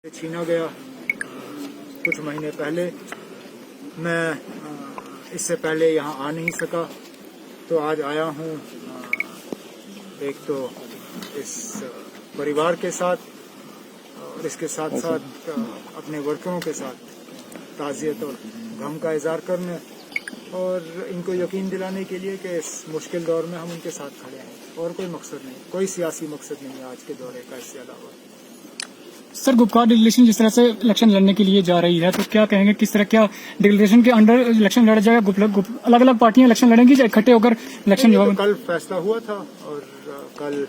छीना गया कुछ महीने पहले। मैं इससे पहले यहाँ आ नहीं सका, तो आज आया हूँ एक तो इस परिवार के साथ और इसके साथ साथ अपने वर्करों के साथ ताज़ियत और गम का इज़हार करने और इनको यकीन दिलाने के लिए कि इस मुश्किल दौर में हम उनके साथ खड़े हैं। और कोई मकसद नहीं, कोई सियासी मकसद नहीं है आज के दौरे का इससे अलावा। सर, गुपकार डिक्लेरेशन जिस तरह से इलेक्शन लड़ने के लिए जा रही है, तो क्या कहेंगे किस तरह क्या डिक्लेरेशन के अंडर इलेक्शन लड़ा जाएगा? अलग अलग पार्टियां इलेक्शन लड़ेंगी या इकट्ठे होकर इलेक्शन जो कल फैसला हुआ था और कल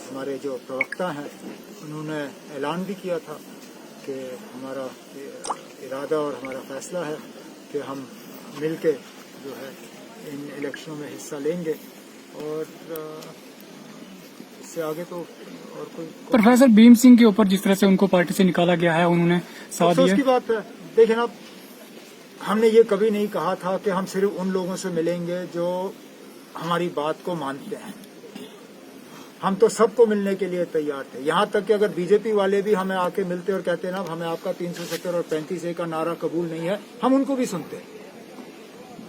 हमारे जो प्रवक्ता हैं उन्होंने ऐलान भी किया था कि हमारा इरादा और हमारा फैसला है कि हम मिलके जो है इन इलेक्शनों में हिस्सा लेंगे और इससे आगे तो और कोई। प्रोफेसर भीम सिंह के ऊपर जिस तरह से उनको पार्टी से निकाला गया है, उन्होंने साथ दिया। उसकी बात है। देखिए ना, हमने ये कभी नहीं कहा था कि हम सिर्फ उन लोगों से मिलेंगे जो हमारी बात को मानते हैं। हम तो सबको मिलने के लिए तैयार थे। यहाँ तक कि अगर बीजेपी वाले भी हमें आके मिलते और कहते ना हमें आपका 370 और 35A का नारा कबूल नहीं है, हम उनको भी सुनते।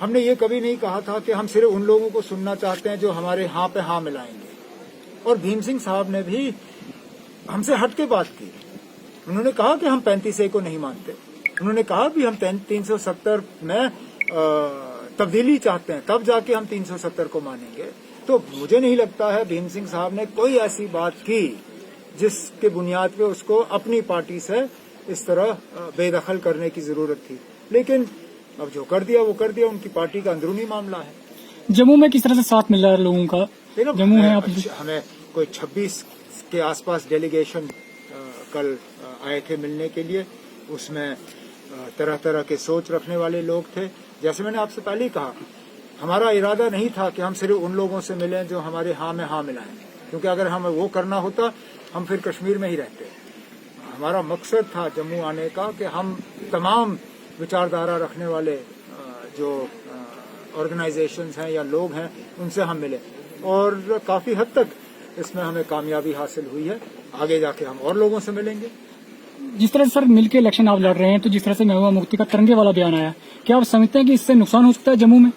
हमने ये कभी नहीं कहा था कि हम सिर्फ उन लोगों को सुनना चाहते हैं जो हमारे हाँ पे हाँ मिलाएंगे। और भीम सिंह साहब ने भी हमसे हट के बात की। उन्होंने कहा कि हम 35A को नहीं मानते। उन्होंने कहा भी हम 370 में तब्दीली चाहते हैं, तब जाके हम 370 को मानेंगे। तो मुझे नहीं लगता है भीम सिंह साहब ने कोई ऐसी बात की जिसके बुनियाद पे उसको अपनी पार्टी से इस तरह बेदखल करने की जरूरत थी। लेकिन अब जो कर दिया वो कर दिया, उनकी पार्टी का अंदरूनी मामला है। जम्मू में किस तरह से साथ मिल रहा है लोगों का? जम्मू है हमें कोई 26 के आसपास डेलीगेशन कल आए थे मिलने के लिए। उसमें तरह तरह के सोच रखने वाले लोग थे। जैसे मैंने आपसे पहले ही कहा, हमारा इरादा नहीं था कि हम सिर्फ उन लोगों से मिलें जो हमारे हाँ में हाँ मिलाएं, क्योंकि अगर हमें वो करना होता हम फिर कश्मीर में ही रहते। हमारा मकसद था जम्मू आने का कि हम तमाम विचारधारा रखने वाले जो ऑर्गेनाइजेशंस हैं या लोग हैं उनसे हम मिले और काफी हद तक इसमें हमें कामयाबी हासिल हुई है। आगे जाके हम और लोगों से मिलेंगे। जिस तरह सर मिलके इलेक्शन आप लड़ रहे हैं, तो जिस तरह से महबूबा मुफ्ती का तिरंगे वाला बयान आया, क्या आप समझते हैं कि इससे नुकसान हो सकता है जम्मू में?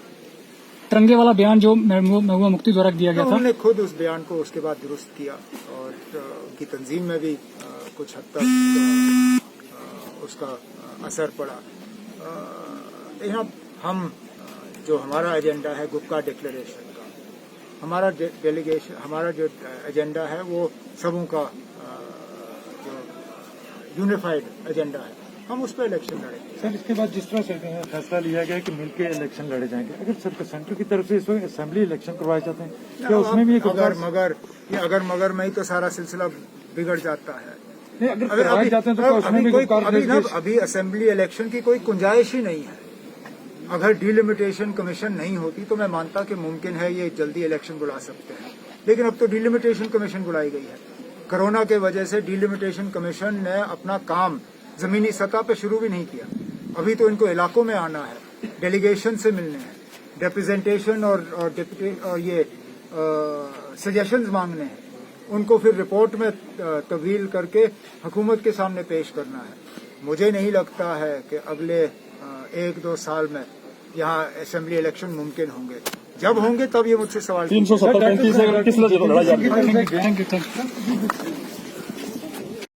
तिरंगे वाला बयान जो महबूबा मुफ्ती द्वारा दिया गया था, उन्होंने खुद उस बयान को उसके बाद दुरुस्त किया और उनकी तंजीम में भी कुछ हद तक उसका असर पड़ा। हम जो हमारा एजेंडा है गुपकार डिक्लेरेशन का, हमारा डेलीगेशन, हमारा जो एजेंडा है वो सबों का जो यूनिफाइड एजेंडा है, हम उस पर इलेक्शन लड़ेंगे। सर, इसके बाद जिस तरह से फैसला लिया गया कि मिलकर इलेक्शन लड़े जाएंगे, अगर सेंटर की तरफ से इस वक्त असेंबली इलेक्शन करवाए जाते हैं, क्या उसमें भी अगर मगर में ही तो सारा सिलसिला बिगड़ जाता है। नहीं, अगर करवाए जाते हैं तो उसमें भी अभी असेंबली इलेक्शन की कोई गुंजाइश ही नहीं है। अगर डिलिमिटेशन कमीशन नहीं होती तो मैं मानता कि मुमकिन है ये जल्दी इलेक्शन बुला सकते हैं, लेकिन अब तो डिलिमिटेशन कमीशन बुलाई गई है। कोरोना के वजह से डिलिमिटेशन कमीशन ने अपना काम जमीनी सतह पे शुरू भी नहीं किया। अभी तो इनको इलाकों में आना है, डेलीगेशन से मिलने हैं, रिप्रेजेंटेशन और ये सजेशंस मांगने हैं, उनको फिर रिपोर्ट में तब्दील करके हुकूमत के सामने पेश करना है। मुझे नहीं लगता है कि अगले 1-2 साल में यहाँ असेंबली इलेक्शन मुमकिन होंगे। जब होंगे तब ये मुझसे सवाल 370 35 किस लड़ाई जाएगी। Thank you.